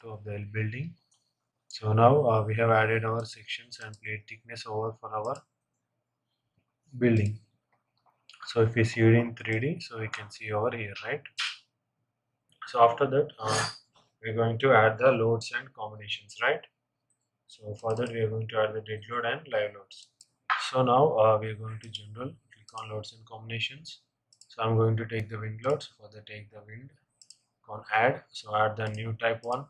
of the building. So now we have added our sections and plate thickness over for our building. So if we see it in 3D, so we can see over here, right? So after that, we're going to add the loads and combinations, right? So for that, we are going to add the dead load and live loads. So now we are going to general, click on loads and combinations. So I'm going to take the wind loads. For the take the wind, click on add. So add the new type 1.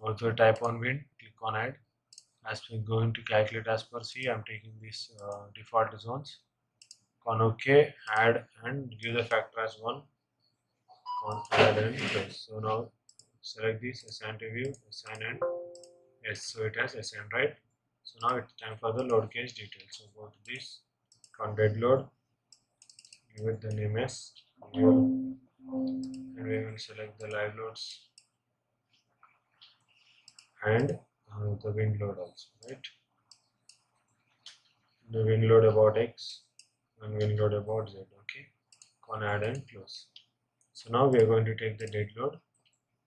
Go to type 1 wind, click on add. As we're going to calculate as per C, I'm taking these default zones. On OK, add and give the factor as 1. On add and close. So now select this, assign to view, assign and yes, so it has assigned, right? So now it's time for the load case details. So go to this, on dead load, give it the name as load, and we will select the live loads and the wind load also, right? The wind load about X and wind load about Z. Okay, on add and close. So now we are going to take the dead load.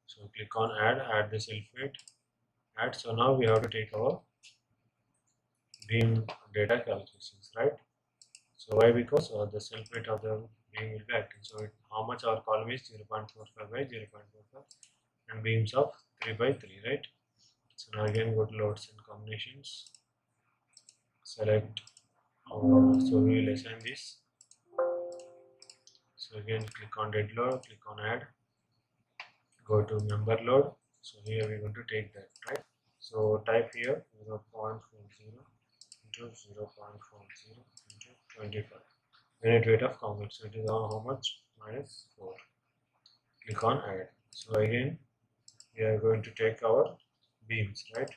So click on add the self weight, add. So now we have to take our beam data calculations, right? So why? Because the self weight of the beam will be acting. So how much our column is 0.45 by 0.45 and beams of 3 by 3, right? So now again go to loads and combinations, select so we will assign this. So again click on dead load, click on add, go to member load. So here we are going to take that, right? So type here 0.40 into 0.40 into 25 unit weight of concrete. So it is how much? Minus 4. Click on add. So again we are going to take our beams, right,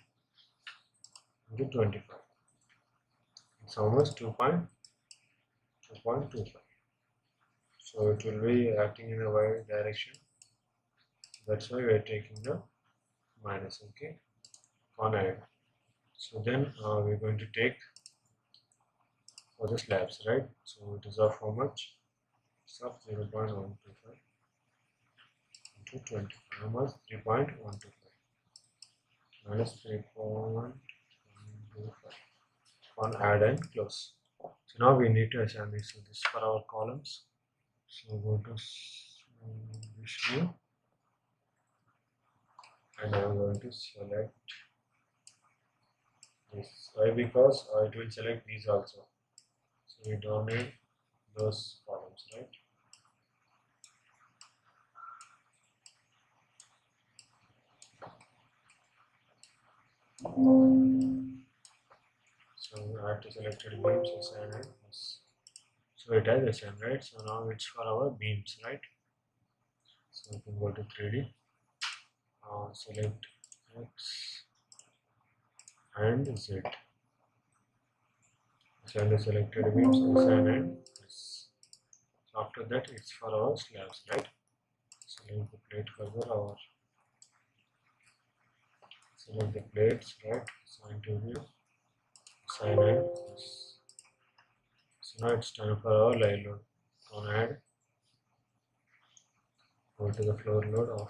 into 25. It's almost 2.25. So it will be acting in a y direction. That's why we are taking the minus. Okay, on add. So then we're going to take for the slabs, right? So it is of how much? It's of 0.125 into 25. How much? 3.125 minus 3.125 on add and close. So now we need to assign this. So this is for our columns. So go to this view and I'm going to select this. Why? Because it will select these also. So we don't need those columns, right? So I have to select beams, assign and yes. So it has assigned, right? So now it's for our beams, right? So we can go to 3D, select X and Z. Assign the selected beams, assign and yes. So after that, it's for our slabs, right? Select the plate cover or select the plates, right? Assign to view, assign and yes. So now it's time for our live load. On add, go to the floor load of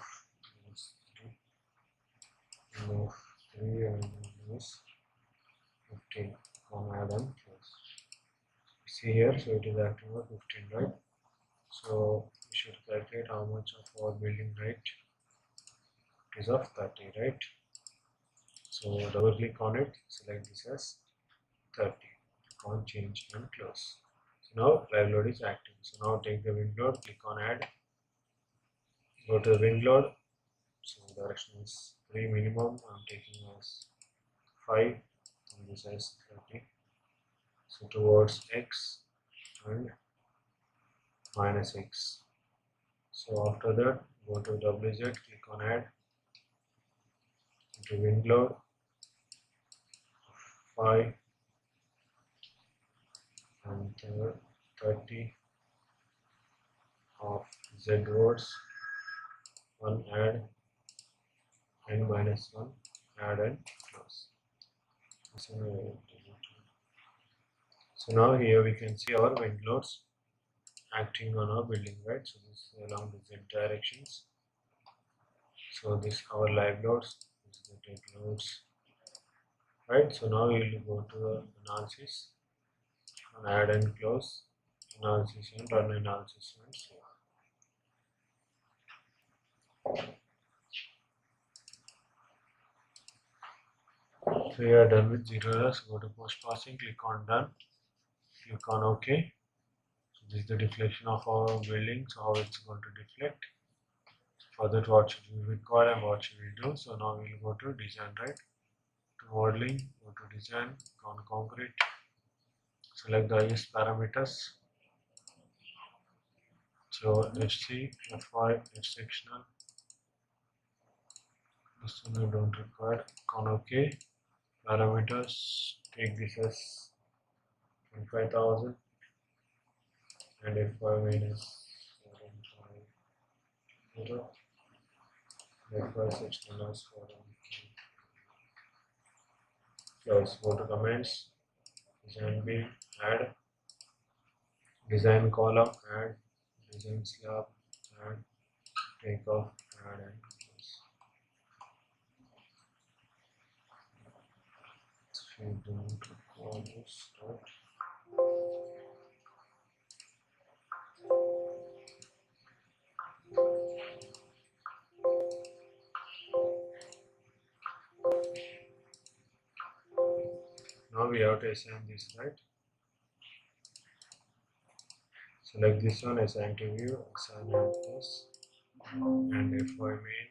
3 and minus 15. On add and close. See here, so it is acting on 15, right? So we should calculate how much of our building height is of 30, right? So double click on it, select this as 30. Click on change and close. So now live load is active. So now take the wind load, click on add, go to the wind load. So direction is 3 minimum. I'm taking as 5 and this as 30. So towards X and minus X. So after that, go to WZ, click on add, into wind load 5 and 30 of Z roads, 1 add and minus 1 add and close. So now here we can see our wind loads acting on our building, right? So this is along the Z directions. So this our live loads, this is the dead loads, right? So now we will go to the analysis and add and close, analysis and run analysis and so on. So we are done with zero errors. Go to post processing, click on done, click on OK. So this is the deflection of our building, so how it's going to deflect. For that, what should we require and what should we do? So now we will go to design, right? To modeling, go to design, go on concrete, select the IS parameters. So FC, FY, F sectional. This one we don't require. On OK. Parameters, take this as 25,000 and FY minus 450. FY sectional as 450. Close. Go to comments, design beam, add, design column, add, design slab, add, take off, add and close. If you don't require this, right? Now we have to assign this, right? Select this one, assign to view, assign this, and FY main,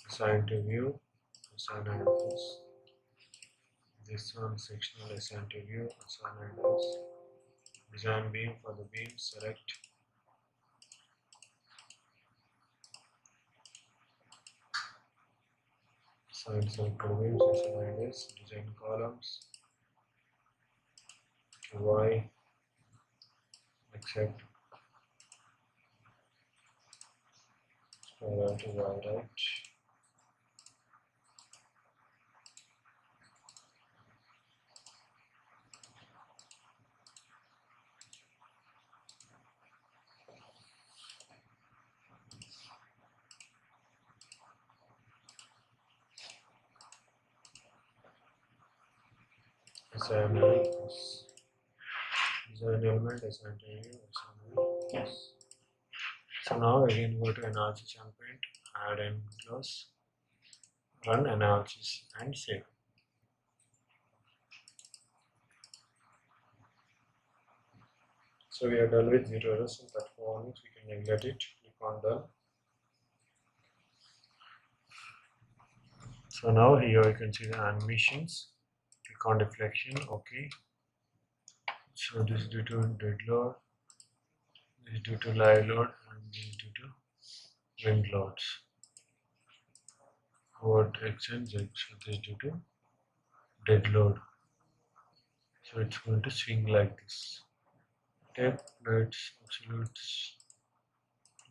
assign to view, assign this. This one, sectional, assign to view, assign this. Design beam, for the beam, select. Assign circle beams, assign this. Design columns, Y, accept. Spiral to Y, right? Assign this. Design element, assign to view, assign this. So now again go to analysis and paint, add and close, run analysis and save. So we are done with zero errors in performance. We can neglect it, click on done. So now here you can see the animations, click on deflection, OK. So this is due to dead load, this is due to live load, and this is due to wind loads. What X and Z, so this is due to dead load. So it's going to swing like this. Tape, plates, absolutes,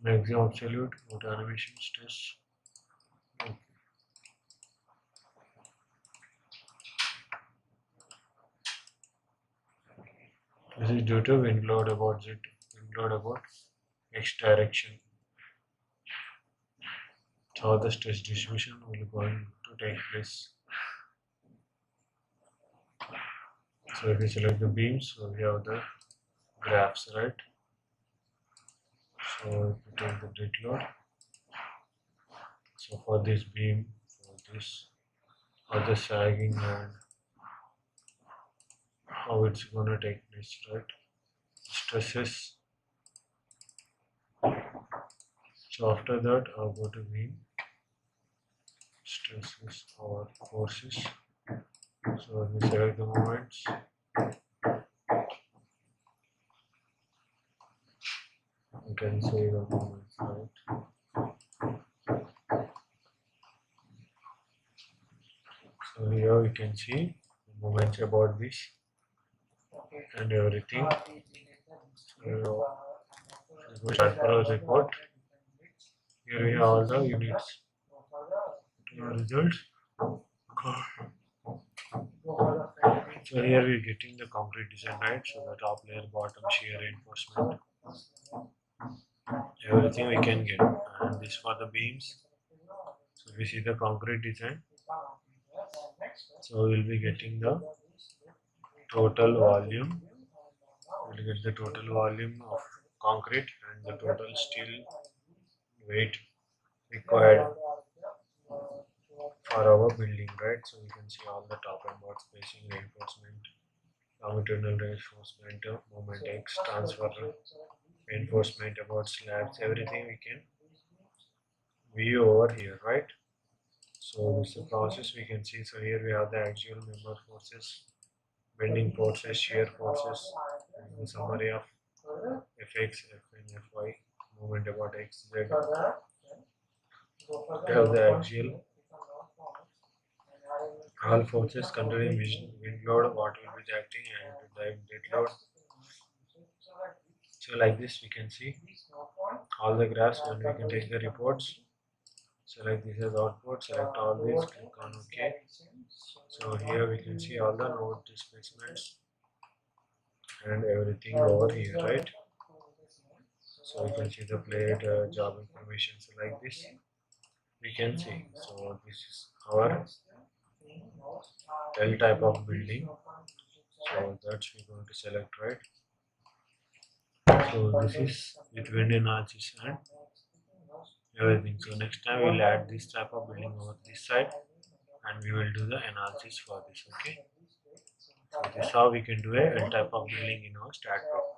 maximum absolute, go to animation stress. Okay. This is due to wind load about Z, wind load about X direction. So the stress distribution will going to take place. So if we select the beams, so we have the graphs, right? So if we take the dead load, so for this beam, for the sagging and how it's gonna take place, right? Stresses. So after that, I'll go to beam, stresses or forces. So we select the moments. You can see the moments, right? So here we can see the moments about this and everything. So we start for our report. Here we have all the units. Results. So here we are getting the concrete design, right? So the top layer, bottom shear reinforcement. everything we can get. And this for the beams. So we see the concrete design. So we'll be getting the total volume. We'll get the total volume of concrete and the total steel weight required for our building, right? So we can see all the top and bottom spacing, reinforcement, longitudinal reinforcement, moment X, transfer, reinforcement about slabs, everything we can view over here, right? So this is the process we can see. So here we have the axial member forces, bending forces, shear forces, and the summary of Fx, Fn, Fy, moment about x, z. We have the axial, all forces considering wind load, what will be the acting, and the dead load. So like this we can see all the graphs and we can take the reports. Select this as output, select all these, click on OK. So here we can see all the node displacements and everything over here, right? So we can see the plate job information. So like this we can see. So this is our L type of building. So that's we're going to select, right? So this is with wind analysis and everything. So next time we'll add this type of building over this side and we will do the analysis for this. Okay. So this is how we can do a L type of building in our StatPro.